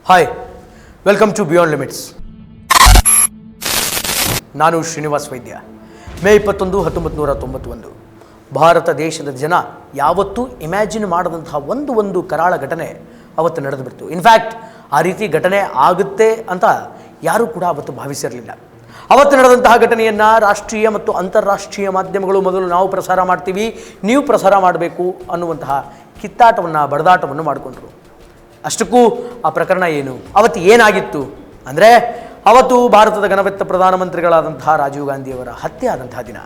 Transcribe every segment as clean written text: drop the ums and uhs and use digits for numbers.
Hi, welcome to beyond limits. ನಾನು ಶ್ರೀನಿವಾಸ್ ವೈದ್ಯ. ಮೇ 21, 1991 ಭಾರತ ದೇಶದ ಜನ ಯಾವತ್ತೂ ಇಮ್ಯಾಜಿನ್ ಮಾಡದಂತಹ ಒಂದು ಕರಾಳ ಘಟನೆ ಅವತ್ತು ನಡೆದುಬಿಡ್ತು. ಇನ್ಫ್ಯಾಕ್ಟ್ ಆ ರೀತಿ ಘಟನೆ ಆಗುತ್ತೆ ಅಂತ ಯಾರೂ ಕೂಡ ಅವತ್ತು ಭಾವಿಸಿರಲಿಲ್ಲ. ಅವತ್ತು ನಡೆದಂತಹ ಘಟನೆಯನ್ನು ರಾಷ್ಟ್ರೀಯ ಮತ್ತು ಅಂತಾರಾಷ್ಟ್ರೀಯ ಮಾಧ್ಯಮಗಳು ಮೊದಲು ನಾವು ಪ್ರಸಾರ ಮಾಡ್ತೀವಿ, ನೀವು ಪ್ರಸಾರ ಮಾಡಬೇಕು ಅನ್ನುವಂತಹ ಕಿತ್ತಾಟವನ್ನು ಬಡದಾಟವನ್ನು ಮಾಡಿಕೊಂಡ್ರು. ಅಷ್ಟಕ್ಕೂ ಆ ಪ್ರಕರಣ ಏನು, ಅವತ್ತು ಏನಾಗಿತ್ತು ಅಂದರೆ, ಅವತ್ತು ಭಾರತದ ಘನವೆತ್ತ ಪ್ರಧಾನಮಂತ್ರಿಗಳಾದಂತಹ ರಾಜೀವ್ ಗಾಂಧಿಯವರ ಹತ್ಯೆ ಆದಂತಹ ದಿನ.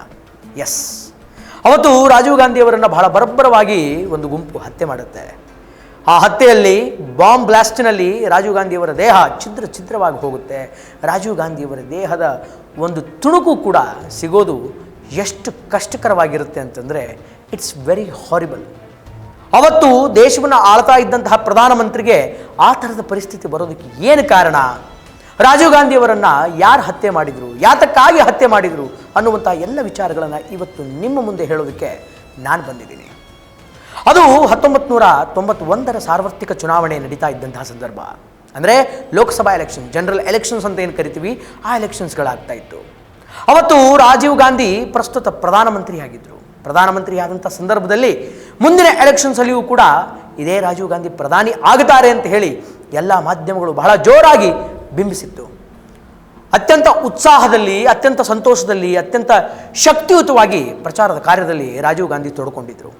ಎಸ್, ಅವತ್ತು ರಾಜೀವ್ ಗಾಂಧಿಯವರನ್ನು ಬಹಳ ಬರಬ್ಬರವಾಗಿ ಒಂದು ಗುಂಪು ಹತ್ಯೆ ಮಾಡುತ್ತೆ. ಆ ಹತ್ಯೆಯಲ್ಲಿ ಬಾಂಬ್ ಬ್ಲಾಸ್ಟ್ನಲ್ಲಿ ರಾಜೀವ್ ಗಾಂಧಿಯವರ ದೇಹ ಛಿದ್ರವಾಗಿ ಹೋಗುತ್ತೆ. ರಾಜೀವ್ ಗಾಂಧಿಯವರ ದೇಹದ ಒಂದು ತುಣುಕು ಕೂಡ ಸಿಗೋದು ಎಷ್ಟು ಕಷ್ಟಕರವಾಗಿರುತ್ತೆ ಅಂತಂದರೆ ಇಟ್ಸ್ ವೆರಿ ಹಾರಿಬಲ್. ಅವತ್ತು ದೇಶವನ್ನು ಆಳ್ತಾ ಇದ್ದಂತಹ ಪ್ರಧಾನಮಂತ್ರಿಗೆ ಆ ಥರದ ಪರಿಸ್ಥಿತಿ ಬರೋದಕ್ಕೆ ಏನು ಕಾರಣ, ರಾಜೀವ್ ಗಾಂಧಿಯವರನ್ನು ಯಾರು ಹತ್ಯೆ ಮಾಡಿದರು, ಯಾತಕ್ಕಾಗಿ ಹತ್ಯೆ ಮಾಡಿದರು ಅನ್ನುವಂಥ ಎಲ್ಲ ವಿಚಾರಗಳನ್ನು ಇವತ್ತು ನಿಮ್ಮ ಮುಂದೆ ಹೇಳೋದಕ್ಕೆ ನಾನು ಬಂದಿದ್ದೀನಿ. ಅದು 1991ರ ಸಾರ್ವತ್ರಿಕ ಚುನಾವಣೆ ನಡೀತಾ ಇದ್ದಂತಹ ಸಂದರ್ಭ. ಅಂದರೆ ಲೋಕಸಭಾ ಎಲೆಕ್ಷನ್, ಜನರಲ್ ಎಲೆಕ್ಷನ್ಸ್ ಅಂತ ಏನು ಕರಿತೀವಿ, ಆ ಎಲೆಕ್ಷನ್ಸ್ಗಳಾಗ್ತಾ ಇತ್ತು. ಅವತ್ತು ರಾಜೀವ್ ಗಾಂಧಿ ಪ್ರಸ್ತುತ ಪ್ರಧಾನಮಂತ್ರಿಯಾಗಿದ್ದರು. ಪ್ರಧಾನಮಂತ್ರಿಯಾದಂಥ ಸಂದರ್ಭದಲ್ಲಿ ಮುಂದಿನ ಎಲೆಕ್ಷನ್ಸಲ್ಲಿಯೂ ಕೂಡ ಇದೇ ರಾಜೀವ್ ಗಾಂಧಿ ಪ್ರಧಾನಿ ಆಗುತ್ತಾರೆ ಅಂತ ಹೇಳಿ ಎಲ್ಲ ಮಾಧ್ಯಮಗಳು ಬಹಳ ಜೋರಾಗಿ ಬಿಂಬಿಸಿತ್ತು. ಅತ್ಯಂತ ಉತ್ಸಾಹದಲ್ಲಿ, ಅತ್ಯಂತ ಸಂತೋಷದಲ್ಲಿ, ಅತ್ಯಂತ ಶಕ್ತಿಯುತವಾಗಿ ಪ್ರಚಾರದ ಕಾರ್ಯದಲ್ಲಿ ರಾಜೀವ್ ಗಾಂಧಿ ತೊಡ್ಕೊಂಡಿದ್ದರು.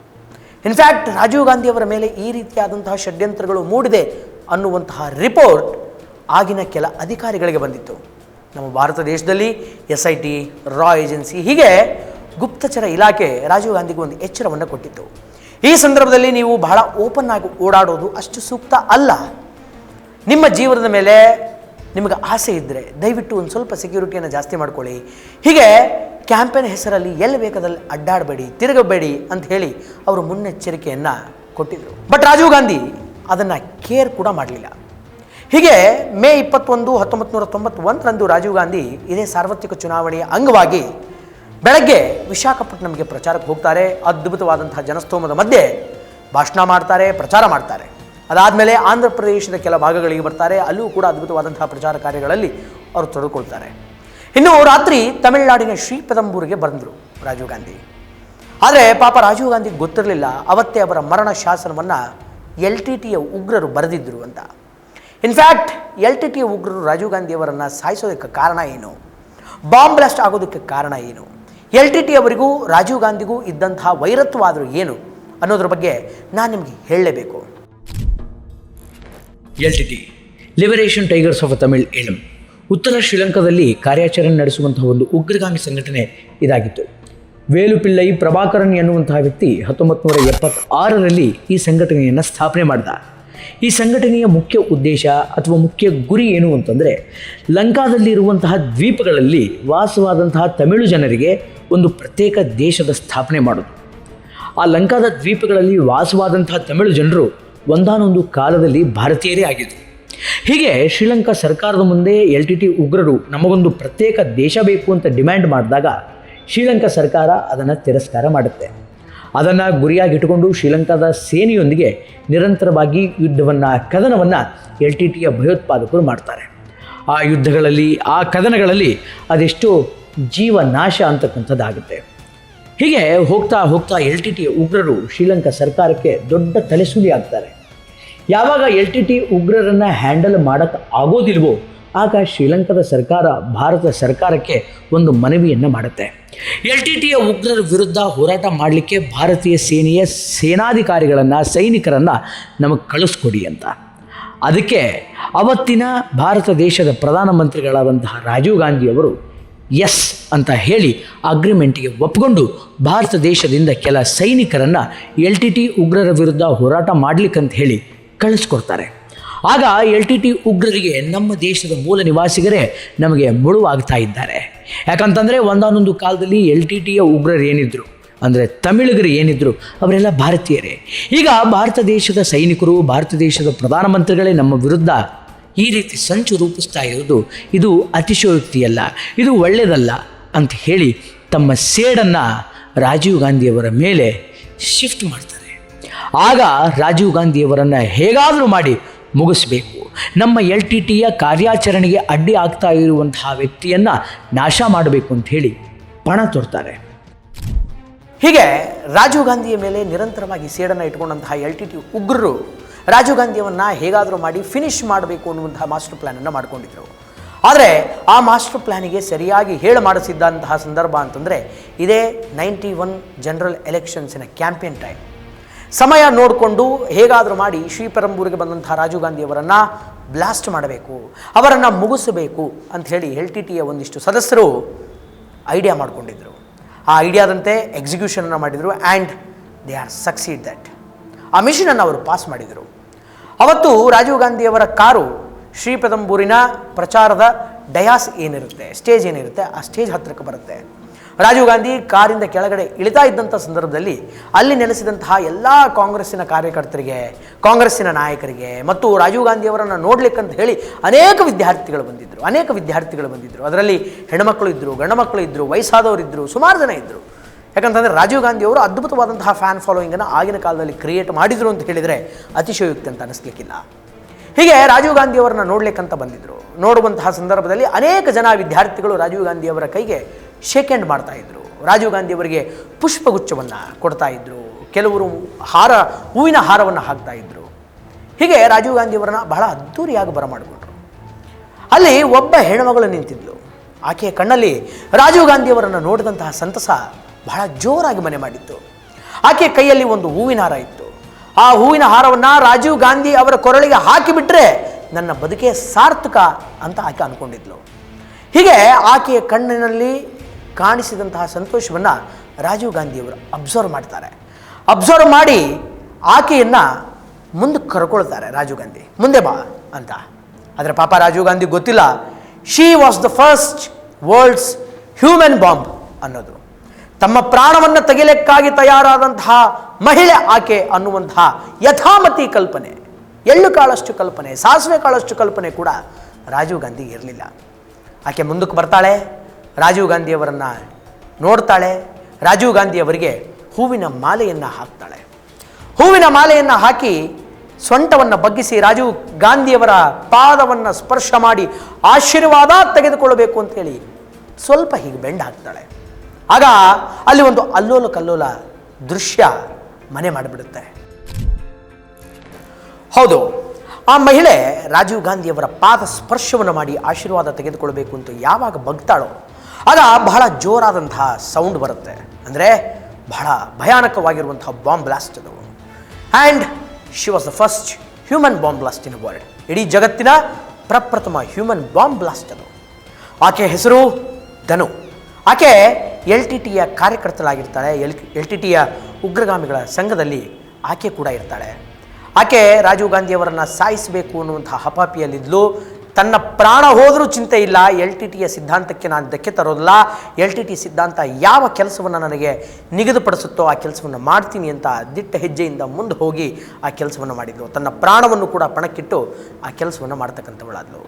ಇನ್ಫ್ಯಾಕ್ಟ್ ರಾಜೀವ್ ಗಾಂಧಿಯವರ ಮೇಲೆ ಈ ರೀತಿಯಾದಂತಹ ಷಡ್ಯಂತ್ರಗಳು ಮೂಡಿದೆ ಅನ್ನುವಂತಹ ರಿಪೋರ್ಟ್ ಆಗಿನ ಕೆಲ ಅಧಿಕಾರಿಗಳಿಗೆ ಬಂದಿತ್ತು. ನಮ್ಮ ಭಾರತ ದೇಶದಲ್ಲಿ SIT, ರಾ ಏಜೆನ್ಸಿ, ಹೀಗೆ ಗುಪ್ತಚರ ಇಲಾಖೆ ರಾಜೀವ್ ಗಾಂಧಿಗೆ ಒಂದು ಎಚ್ಚರವನ್ನು ಕೊಟ್ಟಿತ್ತು. ಈ ಸಂದರ್ಭದಲ್ಲಿ ನೀವು ಬಹಳ ಓಪನ್ ಆಗಿ ಓಡಾಡೋದು ಅಷ್ಟು ಸೂಕ್ತ ಅಲ್ಲ. ನಿಮ್ಮ ಜೀವನದ ಮೇಲೆ ನಿಮಗೆ ಆಸೆ ಇದ್ದರೆ ದಯವಿಟ್ಟು ಒಂದು ಸ್ವಲ್ಪ ಸೆಕ್ಯೂರಿಟಿಯನ್ನು ಜಾಸ್ತಿ ಮಾಡ್ಕೊಳ್ಳಿ. ಹೀಗೆ ಕ್ಯಾಂಪೇನ್ ಹೆಸರಲ್ಲಿ ಎಲ್ಲಿ ಬೇಕಾದಲ್ಲಿ ಅಡ್ಡಾಡಬೇಡಿ, ತಿರುಗಬೇಡಿ ಅಂತ ಹೇಳಿ ಅವರು ಮುನ್ನೆಚ್ಚರಿಕೆಯನ್ನು ಕೊಟ್ಟಿದ್ದರು. ಬಟ್ ರಾಜೀವ್ ಗಾಂಧಿ ಅದನ್ನು ಕೇರ್ ಕೂಡ ಮಾಡಲಿಲ್ಲ. ಹೀಗೆ ಮೇ 21, 1991ರಂದು ರಾಜೀವ್ ಗಾಂಧಿ ಇದೇ ಸಾರ್ವತ್ರಿಕ ಚುನಾವಣೆಯ ಅಂಗವಾಗಿ ಬೆಳಗ್ಗೆ ವಿಶಾಖಪಟ್ಟಣಂಗೆ ಪ್ರಚಾರಕ್ಕೆ ಹೋಗ್ತಾರೆ. ಅದ್ಭುತವಾದಂತಹ ಜನಸ್ತೋಮದ ಮಧ್ಯೆ ಭಾಷಣ ಮಾಡ್ತಾರೆ, ಪ್ರಚಾರ ಮಾಡ್ತಾರೆ. ಅದಾದಮೇಲೆ ಆಂಧ್ರ ಪ್ರದೇಶದ ಕೆಲ ಭಾಗಗಳಿಗೆ ಬರ್ತಾರೆ. ಅಲ್ಲೂ ಕೂಡ ಅದ್ಭುತವಾದಂತಹ ಪ್ರಚಾರ ಕಾರ್ಯಗಳಲ್ಲಿ ಅವರು ತೊಡಗಿಕೊಳ್ತಾರೆ. ಇನ್ನು ರಾತ್ರಿ ತಮಿಳುನಾಡಿನ ಶ್ರೀಪೆರಂಬೂರಿಗೆ ಬಂದರು ರಾಜೀವ್ ಗಾಂಧಿ. ಆದರೆ ಪಾಪ ರಾಜೀವ್ ಗಾಂಧಿಗೆ ಗೊತ್ತಿರಲಿಲ್ಲ ಅವತ್ತೇ ಅವರ ಮರಣ ಶಾಸನವನ್ನು LTTEಯ ಉಗ್ರರು ಬರೆದಿದ್ದರು ಅಂತ. ಇನ್ಫ್ಯಾಕ್ಟ್ LTTEಯ ಉಗ್ರರು ರಾಜೀವ್ ಗಾಂಧಿಯವರನ್ನು ಸಾಯಿಸೋದಕ್ಕೆ ಕಾರಣ ಏನು, ಬಾಂಬ್ ಬ್ಲಾಸ್ಟ್ ಆಗೋದಕ್ಕೆ ಕಾರಣ ಏನು, LTTE ಅವರಿಗೂ ರಾಜೀವ್ ಗಾಂಧಿಗೂ ಇದ್ದಂತಹ ವೈರತ್ವವಾದರೂ ಏನು ಅನ್ನೋದ್ರ ಬಗ್ಗೆ ನಾನು ನಿಮಗೆ ಹೇಳಲೇಬೇಕು. LTTE liberation tigers of Tamil Eelam ಉತ್ತರ ಶ್ರೀಲಂಕಾದಲ್ಲಿ ಕಾರ್ಯಾಚರಣೆ ನಡೆಸುವಂತಹ ಒಂದು ಉಗ್ರಗಾಮಿ ಸಂಘಟನೆ ಇದಾಗಿತ್ತು. ವೇಲುಪಿಳ್ಳೈ ಪ್ರಭಾಕರನ್ ಎನ್ನುವಂತಹ ವ್ಯಕ್ತಿ 1976ರಲ್ಲಿ ಈ ಸಂಘಟನೆಯನ್ನು ಸ್ಥಾಪನೆ ಮಾಡಿದ. ಈ ಸಂಘಟನೆಯ ಮುಖ್ಯ ಉದ್ದೇಶ ಅಥವಾ ಮುಖ್ಯ ಗುರಿ ಏನು ಅಂತಂದರೆ, ಲಂಕಾದಲ್ಲಿರುವಂತಹ ದ್ವೀಪಗಳಲ್ಲಿ ವಾಸವಾದಂತಹ ತಮಿಳು ಜನರಿಗೆ ಒಂದು ಪ್ರತ್ಯೇಕ ದೇಶದ ಸ್ಥಾಪನೆ ಮಾಡೋದು. ಆ ಲಂಕಾದ ದ್ವೀಪಗಳಲ್ಲಿ ವಾಸವಾದಂತಹ ತಮಿಳು ಜನರು ಒಂದಾನೊಂದು ಕಾಲದಲ್ಲಿ ಭಾರತೀಯರೇ ಆಗಿದ್ದರು. ಹೀಗೆ ಶ್ರೀಲಂಕಾ ಸರ್ಕಾರದ ಮುಂದೆ LTTE ಉಗ್ರರು ನಮಗೊಂದು ಪ್ರತ್ಯೇಕ ದೇಶ ಬೇಕು ಅಂತ ಡಿಮ್ಯಾಂಡ್ ಮಾಡಿದಾಗ ಶ್ರೀಲಂಕಾ ಸರ್ಕಾರ ಅದನ್ನು ತಿರಸ್ಕಾರ ಮಾಡುತ್ತೆ. ಅದನ್ನು ಗುರಿಯಾಗಿಟ್ಟುಕೊಂಡು ಶ್ರೀಲಂಕಾದ ಸೇನೆಯೊಂದಿಗೆ ನಿರಂತರವಾಗಿ ಕದನವನ್ನು LTTEಯ ಭಯೋತ್ಪಾದಕರು ಮಾಡ್ತಾರೆ. ಆ ಯುದ್ಧಗಳಲ್ಲಿ, ಆ ಕದನಗಳಲ್ಲಿ ಅದೆಷ್ಟೋ ಜೀವನಾಶ ಅಂತಕ್ಕಂಥದ್ದಾಗುತ್ತೆ. ಹೀಗೆ ಹೋಗ್ತಾ LTTEಯ ಉಗ್ರರು ಶ್ರೀಲಂಕಾ ಸರ್ಕಾರಕ್ಕೆ ದೊಡ್ಡ ತಲೆಸುಲಿ ಆಗ್ತಾರೆ. ಯಾವಾಗ LTTE ಉಗ್ರರನ್ನು ಹ್ಯಾಂಡಲ್ ಮಾಡೋಕ್ಕೆ ಆಗೋದಿಲ್ವೋ ಆಗ ಶ್ರೀಲಂಕಾದ ಸರ್ಕಾರ ಭಾರತ ಸರ್ಕಾರಕ್ಕೆ ಒಂದು ಮನವಿಯನ್ನು ಮಾಡುತ್ತೆ. LTTEಯ ಉಗ್ರರ ವಿರುದ್ಧ ಹೋರಾಟ ಮಾಡಲಿಕ್ಕೆ ಭಾರತೀಯ ಸೇನೆಯ ಸೇನಾಧಿಕಾರಿಗಳನ್ನು, ಸೈನಿಕರನ್ನು ನಮಗೆ ಕಳಿಸ್ಕೊಡಿ ಅಂತ. ಅದಕ್ಕೆ ಅವತ್ತಿನ ಭಾರತ ದೇಶದ ಪ್ರಧಾನಮಂತ್ರಿಗಳಾದಂತಹ ರಾಜೀವ್ ಗಾಂಧಿಯವರು ಎಸ್ ಅಂತ ಹೇಳಿ ಅಗ್ರಿಮೆಂಟಿಗೆ ಒಪ್ಪಿಕೊಂಡು ಭಾರತ ದೇಶದಿಂದ ಕೆಲ ಸೈನಿಕರನ್ನು LTTE ಉಗ್ರರ ವಿರುದ್ಧ ಹೋರಾಟ ಮಾಡಲಿಕ್ಕಂತ ಹೇಳಿ ಕಳಿಸ್ಕೊಡ್ತಾರೆ. ಆಗ LTTE ಉಗ್ರರಿಗೆ ನಮ್ಮ ದೇಶದ ಮೂಲ ನಿವಾಸಿಗರೇ ನಮಗೆ ಮುಳುವಾಗ್ತಾ ಇದ್ದಾರೆ. ಯಾಕಂತಂದರೆ ಒಂದಾನೊಂದು ಕಾಲದಲ್ಲಿ LTTEಯ ಉಗ್ರರು ಏನಿದ್ರು, ಅಂದರೆ ತಮಿಳಿಗರು ಏನಿದ್ರು, ಅವರೆಲ್ಲ ಭಾರತೀಯರೇ. ಈಗ ಭಾರತ ದೇಶದ ಸೈನಿಕರು, ಭಾರತ ದೇಶದ ಪ್ರಧಾನಮಂತ್ರಿಗಳೇ ನಮ್ಮ ವಿರುದ್ಧ ಈ ರೀತಿ ಸಂಚು ರೂಪಿಸ್ತಾ ಇರೋದು ಇದು ಅತಿಶಯೋಕ್ತಿಯಲ್ಲ, ಇದು ಒಳ್ಳೆಯದಲ್ಲ ಅಂತ ಹೇಳಿ ತಮ್ಮ ಸೇಡನ್ನು ರಾಜೀವ್ ಗಾಂಧಿಯವರ ಮೇಲೆ ಶಿಫ್ಟ್ ಮಾಡ್ತಾರೆ. ಆಗ ರಾಜೀವ್ ಗಾಂಧಿಯವರನ್ನು ಹೇಗಾದರೂ ಮಾಡಿ ಮುಗಿಸ್ಬೇಕು, ನಮ್ಮ LTTEಯ ಕಾರ್ಯಾಚರಣೆಗೆ ಅಡ್ಡಿ ಆಗ್ತಾ ಇರುವಂತಹ ವ್ಯಕ್ತಿಯನ್ನು ನಾಶ ಮಾಡಬೇಕು ಅಂತ ಹೇಳಿ ಪಣ ತೊಡ್ತಾರೆ. ಹೀಗೆ ರಾಜೀವ್ ಗಾಂಧಿಯ ಮೇಲೆ ನಿರಂತರವಾಗಿ ಸೇಡನ್ನು ಇಟ್ಕೊಂಡಂತಹ LTT ಉಗ್ರರು ರಾಜೀವ್ ಗಾಂಧಿಯನ್ನು ಹೇಗಾದರೂ ಮಾಡಿ ಫಿನಿಶ್ ಮಾಡಬೇಕು ಅನ್ನುವಂತಹ ಮಾಸ್ಟರ್ ಪ್ಲ್ಯಾನನ್ನು ಮಾಡಿಕೊಂಡಿದ್ರು. ಆದರೆ ಆ ಮಾಸ್ಟರ್ ಪ್ಲ್ಯಾನಿಗೆ ಸರಿಯಾಗಿ ಹೇಳು ಮಾಡಿಸಿದ್ದಂತಹ ಸಂದರ್ಭ ಅಂತಂದರೆ ಇದೇ 91 ಜನರಲ್ ಎಲೆಕ್ಷನ್ಸಿನ ಕ್ಯಾಂಪೇನ್ ಟೈಮ್. ಸಮಯ ನೋಡಿಕೊಂಡು ಹೇಗಾದರೂ ಮಾಡಿ ಶ್ರೀಪೆರಂಬೂರಿಗೆ ಬಂದಂತಹ ರಾಜೀವ್ ಗಾಂಧಿಯವರನ್ನು ಬ್ಲಾಸ್ಟ್ ಮಾಡಬೇಕು, ಅವರನ್ನು ಮುಗಿಸಬೇಕು ಅಂಥೇಳಿ LTTಯ ಒಂದಿಷ್ಟು ಸದಸ್ಯರು ಐಡಿಯಾ ಮಾಡಿಕೊಂಡಿದ್ದರು. ಆ ಐಡಿಯಾದಂತೆ ಎಕ್ಸಿಕ್ಯೂಷನನ್ನು ಮಾಡಿದರು and they are succeed that. ಆ ಮಿಷನನ್ನು ಅವರು ಪಾಸ್ ಮಾಡಿದರು. ಅವತ್ತು ರಾಜೀವ್ ಗಾಂಧಿಯವರ ಕಾರು ಶ್ರೀಪೆರಂಬೂರಿನ ಪ್ರಚಾರದ ಡಯಾಸ್ ಏನಿರುತ್ತೆ, ಸ್ಟೇಜ್ ಏನಿರುತ್ತೆ, ಆ ಸ್ಟೇಜ್ ಹತ್ತಿರಕ್ಕೆ ಬರುತ್ತೆ. ರಾಜೀವ್ ಗಾಂಧಿ ಕಾರಿಂದ ಕೆಳಗಡೆ ಇಳಿತಾ ಇದ್ದಂಥ ಸಂದರ್ಭದಲ್ಲಿ ಅಲ್ಲಿ ನೆಲೆಸಿದಂತಹ ಎಲ್ಲ ಕಾಂಗ್ರೆಸ್ಸಿನ ಕಾರ್ಯಕರ್ತರಿಗೆ, ಕಾಂಗ್ರೆಸ್ಸಿನ ನಾಯಕರಿಗೆ ಮತ್ತು ರಾಜೀವ್ ಗಾಂಧಿಯವರನ್ನು ನೋಡ್ಲಿಕ್ಕಂತ ಹೇಳಿ ಅನೇಕ ವಿದ್ಯಾರ್ಥಿಗಳು ಬಂದಿದ್ದರು. ಅದರಲ್ಲಿ ಹೆಣ್ಮಕ್ಳು ಇದ್ದರು, ಗಂಡು ಮಕ್ಕಳು ಇದ್ದರು, ವಯಸ್ಸಾದವರಿದ್ದರು, ಸುಮಾರು ಜನ ಇದ್ದರು. ಯಾಕಂತಂದರೆ ರಾಜೀವ್ ಗಾಂಧಿಯವರು ಅದ್ಭುತವಾದಂತಹ ಫ್ಯಾನ್ ಫಾಲೋಯಿಂಗನ್ನು ಆಗಿನ ಕಾಲದಲ್ಲಿ ಕ್ರಿಯೇಟ್ ಮಾಡಿದರು ಅಂತ ಹೇಳಿದರೆ ಅತಿಶಯೋಕ್ತಿ ಅಂತ ಅನಿಸ್ಲಿಕ್ಕಿಲ್ಲ. ಹೀಗೆ ರಾಜೀವ್ ಗಾಂಧಿಯವರನ್ನ ನೋಡ್ಲಿಕ್ಕಂತ ಬಂದಿದ್ದರು. ನೋಡುವಂತಹ ಸಂದರ್ಭದಲ್ಲಿ ಅನೇಕ ಜನ ವಿದ್ಯಾರ್ಥಿಗಳು ರಾಜೀವ್ ಗಾಂಧಿಯವರ ಕೈಗೆ ಶೇಕ್ ಹ್ಯಾಂಡ್ ಮಾಡ್ತಾ ಇದ್ರು, ರಾಜೀವ್ ಗಾಂಧಿಯವರಿಗೆ ಪುಷ್ಪಗುಚ್ಛವನ್ನು ಕೊಡ್ತಾ ಇದ್ರು, ಕೆಲವರು ಹೂವಿನ ಹಾರವನ್ನು ಹಾಕ್ತಾ ಇದ್ರು. ಹೀಗೆ ರಾಜೀವ್ ಗಾಂಧಿಯವರನ್ನ ಬಹಳ ಅದ್ಧೂರಿಯಾಗಿ ಬರಮಾಡಿಕೊಂಡ್ರು. ಅಲ್ಲಿ ಒಬ್ಬ ಹೆಣ್ಣುಮಗಳು ನಿಂತಿದ್ಲು. ಆಕೆಯ ಕಣ್ಣಲ್ಲಿ ರಾಜೀವ್ ಗಾಂಧಿಯವರನ್ನು ನೋಡಿದಂತಹ ಸಂತಸ ಬಹಳ ಜೋರಾಗಿ ಮನೆ ಮಾಡಿತ್ತು. ಆಕೆಯ ಕೈಯಲ್ಲಿ ಒಂದು ಹೂವಿನ ಹಾರ ಇತ್ತು. ಆ ಹೂವಿನ ಹಾರವನ್ನು ರಾಜೀವ್ ಗಾಂಧಿ ಅವರ ಕೊರಳಿಗೆ ಹಾಕಿಬಿಟ್ರೆ ನನ್ನ ಬದುಕೆ ಸಾರ್ಥಕ ಅಂತ ಆಕೆ ಅಂದ್ಕೊಂಡಿದ್ಲು. ಹೀಗೆ ಆಕೆಯ ಕಣ್ಣಿನಲ್ಲಿ ಕಾಣಿಸಿದಂತಹ ಸಂತೋಷವನ್ನು ರಾಜೀವ್ ಗಾಂಧಿಯವರು ಅಬ್ಸರ್ವ್ ಮಾಡ್ತಾರೆ. ಅಬ್ಸರ್ವ್ ಮಾಡಿ ಆಕೆಯನ್ನು ಮುಂದಕ್ಕೆ ಕರ್ಕೊಳ್ತಾರೆ. ರಾಜೀವ್ ಗಾಂಧಿ ಮುಂದೆ ಬಾ ಅಂತ. ಆದರೆ ಪಾಪ ರಾಜೀವ್ ಗಾಂಧಿ ಗೊತ್ತಿಲ್ಲ she was the first world's human bomb ಅನ್ನೋದು. ತಮ್ಮ ಪ್ರಾಣವನ್ನು ತೆಗೆಯಲಿಕ್ಕಾಗಿ ತಯಾರಾದಂತಹ ಮಹಿಳೆ ಆಕೆ ಅನ್ನುವಂತಹ ಯಥಾಮತಿ ಕಲ್ಪನೆ, ಎಳ್ಳು ಕಾಳಷ್ಟು ಕಲ್ಪನೆ, ಸಾಸಿವೆ ಕಾಳಷ್ಟು ಕಲ್ಪನೆ ಕೂಡ ರಾಜೀವ್ ಗಾಂಧಿಗೆ ಇರಲಿಲ್ಲ. ಆಕೆ ಮುಂದಕ್ಕೆ ಬರ್ತಾಳೆ, ರಾಜೀವ್ ಗಾಂಧಿಯವರನ್ನು ನೋಡ್ತಾಳೆ, ರಾಜೀವ್ ಗಾಂಧಿಯವರಿಗೆ ಹೂವಿನ ಮಾಲೆಯನ್ನು ಹಾಕ್ತಾಳೆ. ಹೂವಿನ ಮಾಲೆಯನ್ನು ಹಾಕಿ ಸೊಂಟವನ್ನು ಬಗ್ಗಿಸಿ ರಾಜೀವ್ ಗಾಂಧಿಯವರ ಪಾದವನ್ನು ಸ್ಪರ್ಶ ಮಾಡಿ ಆಶೀರ್ವಾದ ತೆಗೆದುಕೊಳ್ಳಬೇಕು ಅಂತೇಳಿ ಸ್ವಲ್ಪ ಹೀಗೆ ಬೆಂಡ್ ಹಾಕ್ತಾಳೆ. ಆಗ ಅಲ್ಲಿ ಒಂದು ಅಲ್ಲೋಲ ಕಲ್ಲೋಲ ದೃಶ್ಯ ಮನೆ ಮಾಡಿಬಿಡುತ್ತೆ. ಹೌದು, ಆ ಮಹಿಳೆ ರಾಜೀವ್ ಗಾಂಧಿಯವರ ಪಾದ ಸ್ಪರ್ಶವನ್ನು ಮಾಡಿ ಆಶೀರ್ವಾದ ತೆಗೆದುಕೊಳ್ಬೇಕು ಅಂತ ಯಾವಾಗ ಬಗ್ತಾಳೋ ಆಗ ಬಹಳ ಜೋರಾದಂತಹ ಸೌಂಡ್ ಬರುತ್ತೆ. ಅಂದರೆ ಬಹಳ ಭಯಾನಕವಾಗಿರುವಂತಹ ಬಾಂಬ್ ಬ್ಲಾಸ್ಟ್ ಅದು. And she was the first human bomb blast in world. ಇಡೀ ಜಗತ್ತಿನ ಪ್ರಪ್ರಥಮ ಹ್ಯೂಮನ್ ಬಾಂಬ್ ಬ್ಲಾಸ್ಟ್ ಅದು. ಆಕೆ ಹೆಸರು ಧನು. ಆಕೆ LTTಯ ಕಾರ್ಯಕರ್ತರಾಗಿರ್ತಾಳೆ. LTTಯ ಉಗ್ರಗಾಮಿಗಳ ಸಂಘದಲ್ಲಿ ಆಕೆ ಕೂಡ ಇರ್ತಾಳೆ. ಆಕೆ ರಾಜೀವ್ ಗಾಂಧಿಯವರನ್ನು ಸಾಯಿಸಬೇಕು ಅನ್ನುವಂಥ ಹಪಾಪಿಯಲ್ಲಿದ್ಲು. ತನ್ನ ಪ್ರಾಣ ಹೋದರೂ ಚಿಂತೆ ಇಲ್ಲ, LTTಯ ಸಿದ್ಧಾಂತಕ್ಕೆ ನಾನು ಧಕ್ಕೆ ತರೋದಿಲ್ಲ, LTT ಸಿದ್ಧಾಂತ ಯಾವ ಕೆಲಸವನ್ನು ನನಗೆ ನಿಗದಿಪಡಿಸುತ್ತೋ ಆ ಕೆಲಸವನ್ನು ಮಾಡ್ತೀನಿ ಅಂತ ದಿಟ್ಟ ಹೆಜ್ಜೆಯಿಂದ ಮುಂದೆ ಹೋಗಿ ಆ ಕೆಲಸವನ್ನು ಮಾಡಿದ್ಲು. ತನ್ನ ಪ್ರಾಣವನ್ನು ಕೂಡ ಪಣಕ್ಕಿಟ್ಟು ಆ ಕೆಲಸವನ್ನು ಮಾಡ್ತಕ್ಕಂಥವಳಾದ್ಲು.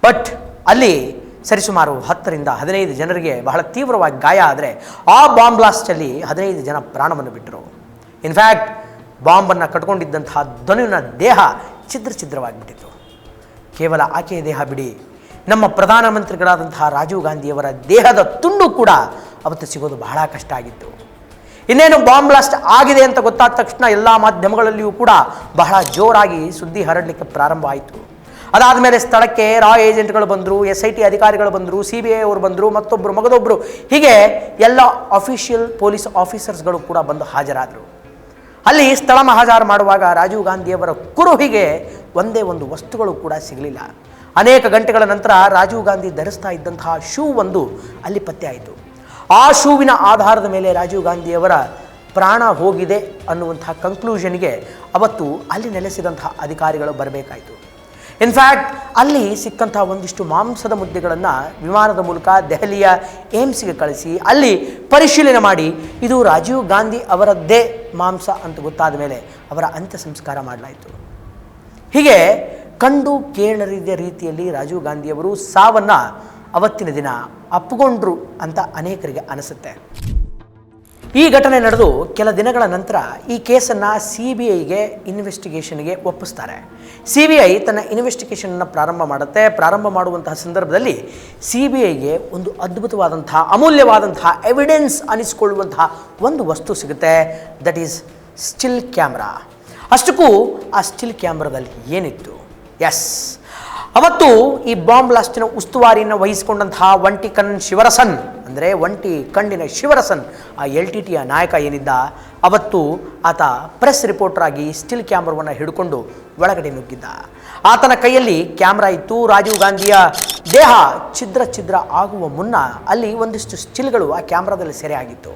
ಬಟ್ ಅಲ್ಲಿ ಸರಿಸುಮಾರು 10ರಿಂದ 15 ಜನರಿಗೆ ಬಹಳ ತೀವ್ರವಾಗಿ ಗಾಯ ಆದರೆ ಆ ಬಾಂಬ್ ಬ್ಲಾಸ್ಟಲ್ಲಿ 15 ಜನ ಪ್ರಾಣವನ್ನು ಬಿಟ್ಟರು. ಇನ್ಫ್ಯಾಕ್ಟ್ ಬಾಂಬನ್ನು ಕಟ್ಕೊಂಡಿದ್ದಂತಹ ಧನುವಿನ ದೇಹ ಛಿದ್ರವಾಗಿಬಿಟ್ಟಿತ್ತು. ಕೇವಲ ಆಕೆಯ ದೇಹ ಬಿಡಿ, ನಮ್ಮ ಪ್ರಧಾನಮಂತ್ರಿಗಳಾದಂತಹ ರಾಜೀವ್ ಗಾಂಧಿಯವರ ದೇಹದ ತುಂಡು ಕೂಡ ಅವತ್ತು ಸಿಗೋದು ಬಹಳ ಕಷ್ಟ ಆಗಿತ್ತು. ಇನ್ನೇನು ಬಾಂಬ್ ಬ್ಲಾಸ್ಟ್ ಆಗಿದೆ ಅಂತ ಗೊತ್ತಾದ ತಕ್ಷಣ ಎಲ್ಲ ಮಾಧ್ಯಮಗಳಲ್ಲಿಯೂ ಕೂಡ ಬಹಳ ಜೋರಾಗಿ ಸುದ್ದಿ ಹರಡಲಿಕ್ಕೆ ಪ್ರಾರಂಭ ಆಯಿತು. ಅದಾದಮೇಲೆ ಸ್ಥಳಕ್ಕೆ ರಾ ಏಜೆಂಟ್ಗಳು ಬಂದರು, SIT ಅಧಿಕಾರಿಗಳು ಬಂದರು, CBI ಅವರು ಬಂದರು, ಮಗದೊಬ್ಬರು, ಹೀಗೆ ಎಲ್ಲ ಅಫಿಷಿಯಲ್ ಪೊಲೀಸ್ ಆಫೀಸರ್ಸ್ಗಳು ಕೂಡ ಬಂದು ಹಾಜರಾದರು. ಅಲ್ಲಿ ಸ್ಥಳ ಮಹಾಜಾರು ಮಾಡುವಾಗ ರಾಜೀವ್ ಗಾಂಧಿಯವರ ಕುರುಹಿಗೆ ಒಂದೇ ಒಂದು ವಸ್ತುಗಳು ಕೂಡ ಸಿಗಲಿಲ್ಲ. ಅನೇಕ ಗಂಟೆಗಳ ನಂತರ ರಾಜೀವ್ ಗಾಂಧಿ ಧರಿಸ್ತಾ ಇದ್ದಂತಹ ಶೂ ಒಂದು ಅಲ್ಲಿ ಪತ್ತೆ ಆಯಿತು. ಆ ಶೂವಿನ ಆಧಾರದ ಮೇಲೆ ರಾಜೀವ್ ಗಾಂಧಿಯವರ ಪ್ರಾಣ ಹೋಗಿದೆ ಅನ್ನುವಂಥ ಕನ್ಕ್ಲೂಷನ್ಗೆ ಅವತ್ತು ಅಲ್ಲಿ ನೆಲೆಸಿದಂತಹ ಅಧಿಕಾರಿಗಳು ಬರಬೇಕಾಯಿತು. ಇನ್ಫ್ಯಾಕ್ಟ್ ಅಲ್ಲಿ ಸಿಕ್ಕಂತಹ ಒಂದಿಷ್ಟು ಮಾಂಸದ ಮುದ್ದೆಗಳನ್ನು ವಿಮಾನದ ಮೂಲಕ ದೆಹಲಿಯ ಏಮ್ಸ್ಗೆ ಕಳಿಸಿ ಅಲ್ಲಿ ಪರಿಶೀಲನೆ ಮಾಡಿ ಇದು ರಾಜೀವ್ ಗಾಂಧಿ ಅವರದ್ದೇ ಮಾಂಸ ಅಂತ ಗೊತ್ತಾದ ಮೇಲೆ ಅವರ ಅಂತ್ಯ ಸಂಸ್ಕಾರ ಮಾಡಲಾಯಿತು. ಹೀಗೆ ಕಂಡು ಕೇಳರಿದ ರೀತಿಯಲ್ಲಿ ರಾಜೀವ್ ಗಾಂಧಿಯವರು ಸಾವನ್ನು ಅವತ್ತಿನ ದಿನ ಅಪ್ಪಿಕೊಂಡ್ರು ಅಂತ ಅನೇಕರಿಗೆ ಅನಿಸುತ್ತೆ. ಈ ಘಟನೆ ನಡೆದು ಕೆಲ ದಿನಗಳ ನಂತರ ಈ ಕೇಸನ್ನು CBIಗೆ ಇನ್ವೆಸ್ಟಿಗೇಷನ್ಗೆ ಒಪ್ಪಿಸ್ತಾರೆ. CBI ತನ್ನ ಇನ್ವೆಸ್ಟಿಗೇಷನ್ನ ಪ್ರಾರಂಭ ಮಾಡುತ್ತೆ. ಪ್ರಾರಂಭ ಮಾಡುವಂತಹ ಸಂದರ್ಭದಲ್ಲಿ CBIಗೆ ಒಂದು ಅದ್ಭುತವಾದಂತಹ ಅಮೂಲ್ಯವಾದಂತಹ ಎವಿಡೆನ್ಸ್ ಅನಿಸಿಕೊಳ್ಳುವಂತಹ ಒಂದು ವಸ್ತು ಸಿಗುತ್ತೆ. That is still camera. ಅಷ್ಟಕ್ಕೂ ಆ ಸ್ಟಿಲ್ ಕ್ಯಾಮ್ರಾದಲ್ಲಿ ಏನಿತ್ತು? ಎಸ್, ಅವತ್ತು ಈ ಬಾಂಬ್ ಬ್ಲಾಸ್ಟಿನ ಉಸ್ತುವಾರಿಯನ್ನು ವಹಿಸಿಕೊಂಡಂತಹ ಒಂಟಿ ಕಣ್ಣಿನ ಶಿವರಸನ್ ಆ LTTಯ ನಾಯಕ ಏನಿದ್ದ, ಅವತ್ತು ಆತ ಪ್ರೆಸ್ ರಿಪೋರ್ಟರ್ ಆಗಿ ಸ್ಟಿಲ್ ಕ್ಯಾಮ್ರಾವನ್ನು ಹಿಡ್ಕೊಂಡು ಒಳಗಡೆ ನುಗ್ಗಿದ್ದ. ಆತನ ಕೈಯಲ್ಲಿ ಕ್ಯಾಮ್ರಾ ಇತ್ತು. ರಾಜೀವ್ ಗಾಂಧಿಯ ದೇಹ ಛಿದ್ರ ಆಗುವ ಮುನ್ನ ಅಲ್ಲಿ ಒಂದಿಷ್ಟು ಸ್ಟಿಲ್ಗಳು ಆ ಕ್ಯಾಮ್ರಾದಲ್ಲಿ ಸೆರೆ ಆಗಿತ್ತು.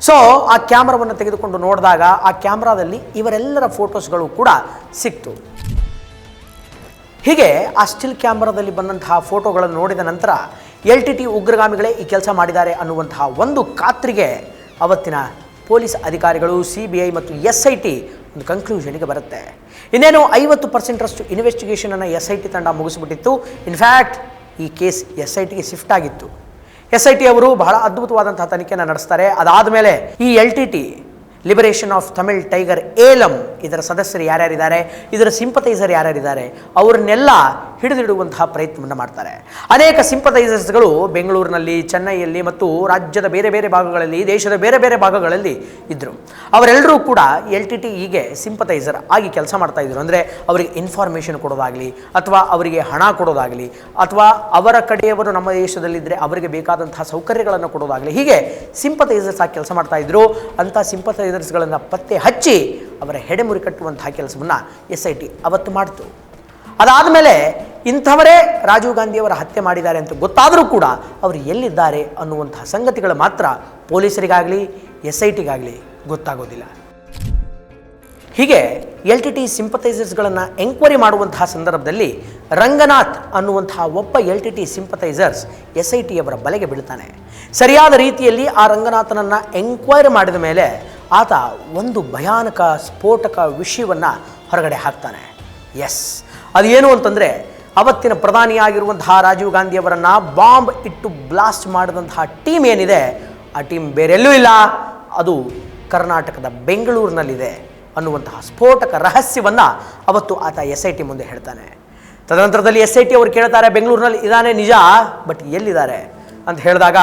ಸೊ ಆ ಕ್ಯಾಮ್ರಾವನ್ನು ತೆಗೆದುಕೊಂಡು ನೋಡಿದಾಗ ಆ ಕ್ಯಾಮ್ರಾದಲ್ಲಿ ಇವರೆಲ್ಲರ ಫೋಟೋಸ್ಗಳು ಕೂಡ ಸಿಕ್ತು. ಹೀಗೆ ಆ ಸ್ಟಿಲ್ ಕ್ಯಾಮ್ರಾದಲ್ಲಿ ಬಂದಂತಹ ಫೋಟೋಗಳನ್ನು ನೋಡಿದ ನಂತರ LTT ಉಗ್ರಗಾಮಿಗಳೇ ಈ ಕೆಲಸ ಮಾಡಿದ್ದಾರೆ ಅನ್ನುವಂತಹ ಒಂದು ಖಾತ್ರಿಗೆ ಅವತ್ತಿನ ಪೊಲೀಸ್ ಅಧಿಕಾರಿಗಳು, CBI ಮತ್ತು SIT ಒಂದು ಕನ್ಕ್ಲೂಷನ್ಗೆ ಬರುತ್ತೆ. ಇನ್ನೇನು 50%ರಷ್ಟು ಇನ್ವೆಸ್ಟಿಗೇಷನನ್ನು SIT ತಂಡ ಮುಗಿಸಿಬಿಟ್ಟಿತ್ತು. ಇನ್ಫ್ಯಾಕ್ಟ್ ಈ ಕೇಸ್ SITಗೆ ಶಿಫ್ಟ್ ಆಗಿತ್ತು. SIT ಅವರು ಬಹಳ ಅದ್ಭುತವಾದಂತಹ ತನಿಖೆಯನ್ನು ನಡೆಸ್ತಾರೆ. ಅದಾದ ಮೇಲೆ ಈ LTT liberation of Tamil tiger Eelam ಇದರ ಸದಸ್ಯರು ಯಾರ್ಯಾರಿದ್ದಾರೆ, ಇದರ ಸಿಂಪತೈಸರ್ ಯಾರ್ಯಾರಿದ್ದಾರೆ, ಅವರನ್ನೆಲ್ಲ ಹಿಡಿದಿಡುವಂತಹ ಪ್ರಯತ್ನವನ್ನು ಮಾಡ್ತಾರೆ. ಅನೇಕ ಸಿಂಪತೈಸರ್ಸ್ಗಳು ಬೆಂಗಳೂರಿನಲ್ಲಿ, ಚೆನ್ನೈಯಲ್ಲಿ ಮತ್ತು ರಾಜ್ಯದ ಬೇರೆ ಬೇರೆ ಭಾಗಗಳಲ್ಲಿ, ದೇಶದ ಬೇರೆ ಬೇರೆ ಭಾಗಗಳಲ್ಲಿ ಇದ್ದರು. ಅವರೆಲ್ಲರೂ ಕೂಡ LTT ಹೀಗೆ ಸಿಂಪತೈಸರ್ ಆಗಿ ಕೆಲಸ ಮಾಡ್ತಾಯಿದ್ರು. ಅಂದರೆ ಅವರಿಗೆ ಇನ್ಫಾರ್ಮೇಷನ್ ಕೊಡೋದಾಗಲಿ, ಅಥವಾ ಅವರಿಗೆ ಹಣ ಕೊಡೋದಾಗಲಿ, ಅಥವಾ ಅವರ ಕಡೆಯವರು ನಮ್ಮ ದೇಶದಲ್ಲಿದ್ದರೆ ಅವರಿಗೆ ಬೇಕಾದಂತಹ ಸೌಕರ್ಯಗಳನ್ನು ಕೊಡೋದಾಗಲಿ, ಹೀಗೆ ಸಿಂಪತೈಸರ್ಸ್ ಆಗಿ ಕೆಲಸ ಮಾಡ್ತಾಯಿದ್ರು. ಅಂಥ ಸಿಂಪತೈಸರ್ಸ್ಗಳನ್ನು ಪತ್ತೆ ಹಚ್ಚಿ ಅವರ ಹೆಡೆಮುರಿ ಕಟ್ಟುವಂತಹ ಕೆಲಸವನ್ನು SIT ಅವತ್ತು ಮಾಡಿತು. ಅದಾದಮೇಲೆ ಇಂಥವರೇ ರಾಜೀವ್ ಗಾಂಧಿಯವರ ಹತ್ಯೆ ಮಾಡಿದ್ದಾರೆ ಅಂತ ಗೊತ್ತಾದರೂ ಕೂಡ ಅವರು ಎಲ್ಲಿದ್ದಾರೆ ಅನ್ನುವಂತಹ ಸಂಗತಿಗಳು ಮಾತ್ರ ಪೊಲೀಸರಿಗಾಗಲಿ SITಗಾಗಲಿ ಗೊತ್ತಾಗೋದಿಲ್ಲ. ಹೀಗೆ LTT ಸಿಂಪತೈಸರ್ಸ್ಗಳನ್ನು ಎಂಕ್ವೈರಿ ಮಾಡುವಂತಹ ಸಂದರ್ಭದಲ್ಲಿ ರಂಗನಾಥ್ ಅನ್ನುವಂತಹ ಒಬ್ಬ LTT ಸಿಂಪತೈಸರ್ಸ್ SITಯವರ ಬಲೆಗೆ ಬೀಳ್ತಾನೆ. ಸರಿಯಾದ ರೀತಿಯಲ್ಲಿ ಆ ರಂಗನಾಥನನ್ನು ಎಂಕ್ವೈರಿ ಮಾಡಿದ ಮೇಲೆ ಆತ ಒಂದು ಭಯಾನಕ ಸ್ಫೋಟಕ ವಿಷಯವನ್ನು ಹೊರಗಡೆ ಹಾಕ್ತಾನೆ. ಎಸ್, ಅದೇನು ಅಂತಂದರೆ ಅವತ್ತಿನ ಪ್ರಧಾನಿಯಾಗಿರುವಂತಹ ರಾಜೀವ್ ಗಾಂಧಿಯವರನ್ನು ಬಾಂಬ್ ಇಟ್ಟು ಬ್ಲಾಸ್ಟ್ ಮಾಡಿದಂತಹ ಟೀಮ್ ಏನಿದೆ, ಆ ಟೀಮ್ ಬೇರೆಲ್ಲೂ ಇಲ್ಲ, ಅದು ಕರ್ನಾಟಕದ ಬೆಂಗಳೂರಿನಲ್ಲಿದೆ ಅನ್ನುವಂತಹ ಸ್ಫೋಟಕ ರಹಸ್ಯವನ್ನು ಅವತ್ತು ಆತ SIT ಮುಂದೆ ಹೇಳ್ತಾನೆ. ತದನಂತರದಲ್ಲಿ SIT ಅವರು ಕೇಳ್ತಾರೆ, ಬೆಂಗಳೂರಿನಲ್ಲಿ ಇದ್ದಾನೆ ನಿಜ, ಬಟ್ ಎಲ್ಲಿದ್ದಾರೆ ಅಂತ ಹೇಳಿದಾಗ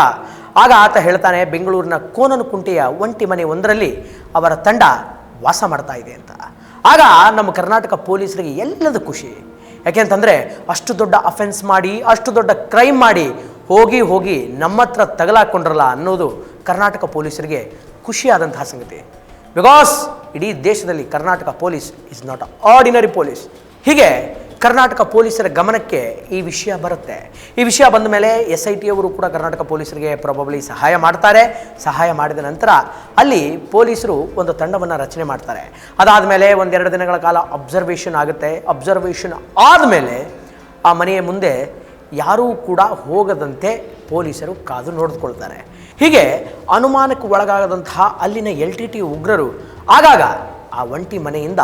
ಆಗ ಆತ ಹೇಳ್ತಾನೆ, ಬೆಂಗಳೂರಿನ ಕೋನನಕುಂಟೆಯ ಒಂಟಿ ಮನೆ ಒಂದರಲ್ಲಿ ಅವರ ತಂಡ ವಾಸ ಮಾಡ್ತಾ ಇದೆ ಅಂತ. ಆಗ ನಮ್ಮ ಕರ್ನಾಟಕ ಪೊಲೀಸರಿಗೆ ಎಲ್ಲದ ಖುಷಿ. ಯಾಕೆಂತಂದರೆ ಅಷ್ಟು ದೊಡ್ಡ ಅಫೆನ್ಸ್ ಮಾಡಿ, ಅಷ್ಟು ದೊಡ್ಡ ಕ್ರೈಮ್ ಮಾಡಿ ಹೋಗಿ ನಮ್ಮ ಹತ್ರ ತಗಲಾಕೊಂಡ್ರಲ್ಲ ಅನ್ನೋದು ಕರ್ನಾಟಕ ಪೊಲೀಸರಿಗೆ ಖುಷಿಯಾದಂತಹ ಸಂಗತಿ. ಬಿಕಾಸ್ ಇಡೀ ದೇಶದಲ್ಲಿ Karnataka police is not a ordinary police. ಹೀಗೆ ಕರ್ನಾಟಕ ಪೊಲೀಸರ ಗಮನಕ್ಕೆ ಈ ವಿಷಯ ಬರುತ್ತೆ. ಈ ವಿಷಯ ಬಂದ ಮೇಲೆ SIT ಅವರು ಕೂಡ ಕರ್ನಾಟಕ ಪೊಲೀಸರಿಗೆ ಪ್ರಾಬಬ್ಲಿ ಸಹಾಯ ಮಾಡ್ತಾರೆ. ಸಹಾಯ ಮಾಡಿದ ನಂತರ ಅಲ್ಲಿ ಪೊಲೀಸರು ಒಂದು ತಂಡವನ್ನು ರಚನೆ ಮಾಡ್ತಾರೆ. ಅದಾದಮೇಲೆ 1-2 ದಿನಗಳ ಕಾಲ ಅಬ್ಸರ್ವೇಷನ್ ಆಗುತ್ತೆ. ಅಬ್ಸರ್ವೇಷನ್ ಆದಮೇಲೆ ಆ ಮನೆಯ ಮುಂದೆ ಯಾರೂ ಕೂಡ ಹೋಗದಂತೆ ಪೊಲೀಸರು ಕಾದು ನೋಡಿಕೊಳ್ತಾರೆ. ಹೀಗೆ ಅನುಮಾನಕ್ಕೆ ಒಳಗಾಗದಂತಹ ಅಲ್ಲಿನ LTT ಉಗ್ರರು ಆಗಾಗ ಆ ಒಂಟಿ ಮನೆಯಿಂದ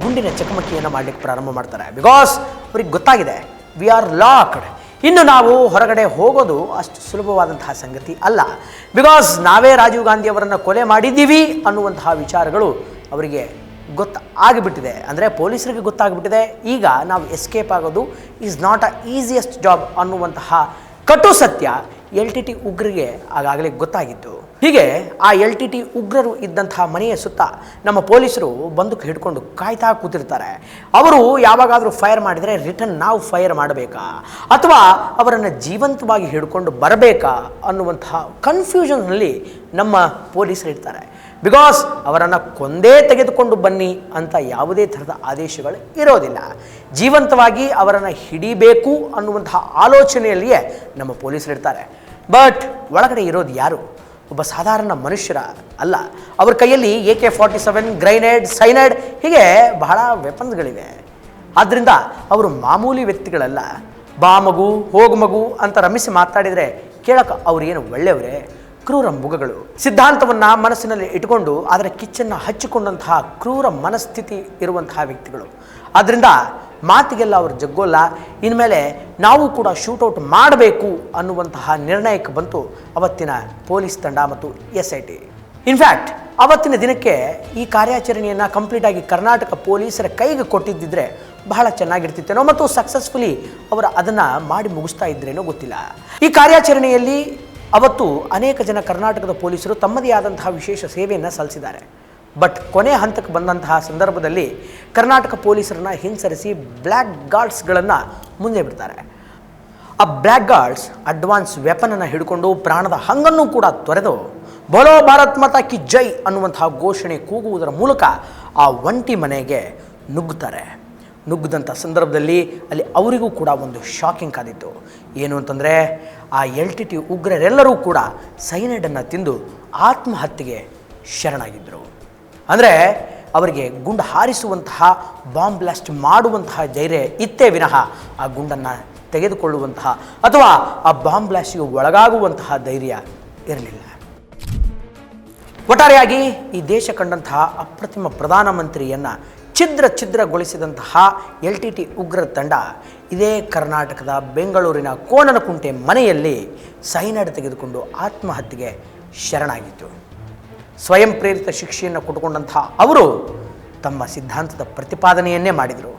ಗುಂಡಿನ ಚಕಮಕಿಯನ್ನು ಮಾಡಲಿಕ್ಕೆ ಪ್ರಾರಂಭ ಮಾಡ್ತಾರೆ. ಬಿಕಾಸ್ ಅವ್ರಿಗೆ ಗೊತ್ತಾಗಿದೆ, ವಿ ಆರ್ ಲಾಕ್ಡ್, ಇನ್ನು ನಾವು ಹೊರಗಡೆ ಹೋಗೋದು ಅಷ್ಟು ಸುಲಭವಾದಂತಹ ಸಂಗತಿ ಅಲ್ಲ. ಬಿಕಾಸ್ ನಾವೇ ರಾಜೀವ್ ಗಾಂಧಿಯವರನ್ನು ಕೊಲೆ ಮಾಡಿದ್ದೀವಿ ಅನ್ನುವಂತಹ ವಿಚಾರಗಳು ಅವರಿಗೆ ಆಗಿಬಿಟ್ಟಿದೆ. ಅಂದರೆ ಪೊಲೀಸರಿಗೆ ಗೊತ್ತಾಗ್ಬಿಟ್ಟಿದೆ. ಈಗ ನಾವು ಎಸ್ಕೇಪ್ ಆಗೋದು is not a easiest job ಅನ್ನುವಂತಹ ಕಟು ಸತ್ಯ LTT ಉಗ್ರರಿಗೆ ಆಗಾಗಲೇ ಗೊತ್ತಾಗಿತ್ತು. ಹೀಗೆ ಆ LTT ಉಗ್ರರು ಇದ್ದಂತಹ ಮನೆಯ ಸುತ್ತ ನಮ್ಮ ಪೊಲೀಸರು ಬಂದೂಕು ಹಿಡ್ಕೊಂಡು ಕಾಯ್ತಾ ಕೂತಿರ್ತಾರೆ. ಅವರು ಯಾವಾಗಾದರೂ ಫೈರ್ ಮಾಡಿದರೆ ರಿಟರ್ನ್ ನಾವು ಫೈರ್ ಮಾಡಬೇಕಾ, ಅಥವಾ ಅವರನ್ನು ಜೀವಂತವಾಗಿ ಹಿಡ್ಕೊಂಡು ಬರಬೇಕಾ ಅನ್ನುವಂತಹ ಕನ್ಫ್ಯೂಷನ್ನಲ್ಲಿ ನಮ್ಮ ಪೊಲೀಸರು ಇರ್ತಾರೆ. ಬಿಕಾಸ್ ಅವರನ್ನು ಕೊಂದೇ ತೆಗೆದುಕೊಂಡು ಬನ್ನಿ ಅಂತ ಯಾವುದೇ ಥರದ ಆದೇಶಗಳು ಇರೋದಿಲ್ಲ. ಜೀವಂತವಾಗಿ ಅವರನ್ನು ಹಿಡಿಬೇಕು ಅನ್ನುವಂತಹ ಆಲೋಚನೆಯಲ್ಲಿಯೇ ನಮ್ಮ ಪೊಲೀಸರು ಇರ್ತಾರೆ. ಬಟ್ ಒಳಗಡೆ ಇರೋದು ಯಾರು? ಒಬ್ಬ ಸಾಧಾರಣ ಮನುಷ್ಯರ ಅಲ್ಲ. ಅವ್ರ ಕೈಯಲ್ಲಿ AK-47, ಗ್ರೈನೇಡ್, ಸೈನೈಡ್, ಹೀಗೆ ಬಹಳ ವೆಪನ್ಸ್ಗಳಿವೆ. ಆದ್ದರಿಂದ ಅವರು ಮಾಮೂಲಿ ವ್ಯಕ್ತಿಗಳಲ್ಲ. ಬಾ ಮಗು, ಹೋಗು ಮಗು ಅಂತ ರಮಿಸಿ ಮಾತಾಡಿದರೆ ಕೇಳಕ್ಕೆ ಅವ್ರೇನು ಒಳ್ಳೆಯವರೇ? ಕ್ರೂರ ಮುಖಗಳು. ಸಿದ್ಧಾಂತವನ್ನು ಮನಸ್ಸಿನಲ್ಲಿ ಇಟ್ಟುಕೊಂಡು ಅದರ ಕಿಚ್ಚನ್ನು ಹಚ್ಚಿಕೊಂಡಂತಹ ಕ್ರೂರ ಮನಸ್ಥಿತಿ ಇರುವಂತಹ ವ್ಯಕ್ತಿಗಳು. ಆದ್ದರಿಂದ ಮಾತಿಗೆಲ್ಲ ಅವರು ಜಗ್ಗೋಲ್ಲ. ಇನ್ಮೇಲೆ ನಾವು ಕೂಡ ಶೂಟೌಟ್ ಮಾಡಬೇಕು ಅನ್ನುವಂತಹ ನಿರ್ಣಯಕ್ಕೆ ಬಂತು ಅವತ್ತಿನ ಪೊಲೀಸ್ ತಂಡ ಮತ್ತು SIT. ಇನ್ಫ್ಯಾಕ್ಟ್ ಅವತ್ತಿನ ದಿನಕ್ಕೆ ಈ ಕಾರ್ಯಾಚರಣೆಯನ್ನು ಕಂಪ್ಲೀಟಾಗಿ ಕರ್ನಾಟಕ ಪೊಲೀಸರ ಕೈಗೆ ಕೊಟ್ಟಿದ್ದಿದ್ರೆ ಬಹಳ ಚೆನ್ನಾಗಿರ್ತಿತ್ತೇನೋ ಮತ್ತು ಸಕ್ಸಸ್ಫುಲಿ ಅವರು ಅದನ್ನು ಮಾಡಿ ಮುಗಿಸ್ತಾ ಇದ್ರೇನೋ ಗೊತ್ತಿಲ್ಲ. ಈ ಕಾರ್ಯಾಚರಣೆಯಲ್ಲಿ ಅವತ್ತು ಅನೇಕ ಜನ ಕರ್ನಾಟಕದ ಪೊಲೀಸರು ತಮ್ಮದೇ ಆದಂತಹ ವಿಶೇಷ ಸೇವೆಯನ್ನು ಸಲ್ಲಿಸಿದ್ದಾರೆ. ಬಟ್ ಕೊನೆ ಹಂತಕ್ಕೆ ಬಂದಂತಹ ಸಂದರ್ಭದಲ್ಲಿ ಕರ್ನಾಟಕ ಪೊಲೀಸರನ್ನು ಹಿಂಸರಿಸಿ ಬ್ಲ್ಯಾಕ್ ಗಾರ್ಡ್ಸ್ಗಳನ್ನು ಮುಂದೆ ಬಿಡ್ತಾರೆ. ಆ ಬ್ಲ್ಯಾಕ್ ಗಾರ್ಡ್ಸ್ ಅಡ್ವಾನ್ಸ್ ವೆಪನನ್ನು ಹಿಡ್ಕೊಂಡು ಪ್ರಾಣದ ಹಂಗನ್ನು ಕೂಡ ತೊರೆದು ಬೋಲೋ ಭಾರತ್ ಮಾತಾ ಕಿ ಜೈ ಅನ್ನುವಂತಹ ಘೋಷಣೆ ಕೂಗುವುದರ ಮೂಲಕ ಆ ಒಂಟಿ ಮನೆಗೆ ನುಗ್ಗುತ್ತಾರೆ. ನುಗ್ಗಿದಂಥ ಸಂದರ್ಭದಲ್ಲಿ ಅಲ್ಲಿ ಅವರಿಗೂ ಕೂಡ ಒಂದು ಶಾಕಿಂಗ್ ಕಾದಿತ್ತು. ಏನು ಅಂತಂದರೆ ಆ LTT ಉಗ್ರರೆಲ್ಲರೂ ಕೂಡ ಸೈನೈಡನ್ನು ತಿಂದು ಆತ್ಮಹತ್ಯೆಗೆ ಶರಣಾಗಿದ್ದರು. ಅಂದರೆ ಅವರಿಗೆ ಗುಂಡು ಹಾರಿಸುವಂತಹ ಬಾಂಬ್ ಬ್ಲಾಸ್ಟ್ ಮಾಡುವಂತಹ ಧೈರ್ಯ ಇತ್ತೇ ವಿನಃ ಆ ಗುಂಡನ್ನು ತೆಗೆದುಕೊಳ್ಳುವಂತಹ ಅಥವಾ ಆ ಬಾಂಬ್ ಬ್ಲಾಸ್ಟಿಗೆ ಒಳಗಾಗುವಂತಹ ಧೈರ್ಯ ಇರಲಿಲ್ಲ. ಒಟ್ಟಾರೆಯಾಗಿ ಈ ದೇಶ ಕಂಡಂತಹ ಅಪ್ರತಿಮ ಪ್ರಧಾನಮಂತ್ರಿಯನ್ನು ಛಿದ್ರಗೊಳಿಸಿದಂತಹ LTT ಉಗ್ರ ತಂಡ ಇದೇ ಕರ್ನಾಟಕದ ಬೆಂಗಳೂರಿನ ಕೋಣನಕುಂಟೆ ಮನೆಯಲ್ಲಿ ಸೈನೈಡ್ ತೆಗೆದುಕೊಂಡು ಆತ್ಮಹತ್ಯೆಗೆ ಶರಣಾಗಿತ್ತು. ಸ್ವಯಂ ಪ್ರೇರಿತ ಶಿಕ್ಷೆಯನ್ನು ಕೊಟ್ಟುಕೊಂಡಂತಹ ಅವರು ತಮ್ಮ ಸಿದ್ಧಾಂತದ ಪ್ರತಿಪಾದನೆಯನ್ನೇ ಮಾಡಿದರು.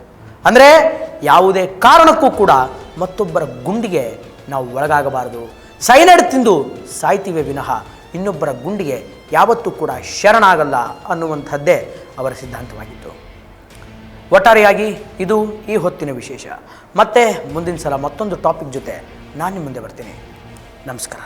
ಅಂದರೆ ಯಾವುದೇ ಕಾರಣಕ್ಕೂ ಕೂಡ ಮತ್ತೊಬ್ಬರ ಗುಂಡಿಗೆ ನಾವು ಒಳಗಾಗಬಾರದು, ಸೈನೈಡ್ ತಿಂದು ಸಾಯ್ತೀವಿ ವಿನಃ ಇನ್ನೊಬ್ಬರ ಗುಂಡಿಗೆ ಯಾವತ್ತೂ ಕೂಡ ಶರಣಾಗಲ್ಲ ಅನ್ನುವಂಥದ್ದೇ ಅವರ ಸಿದ್ಧಾಂತವಾಗಿತ್ತು. ಒಟ್ಟಾರೆಯಾಗಿ ಇದು ಈ ಹೊತ್ತಿನ ವಿಶೇಷ. ಮತ್ತೆ ಮುಂದಿನ ಸಲ ಮತ್ತೊಂದು ಟಾಪಿಕ್ ಜೊತೆ ನಾನು ನಿಮ್ಮ ಮುಂದೆ ಬರ್ತೀನಿ. ನಮಸ್ಕಾರ.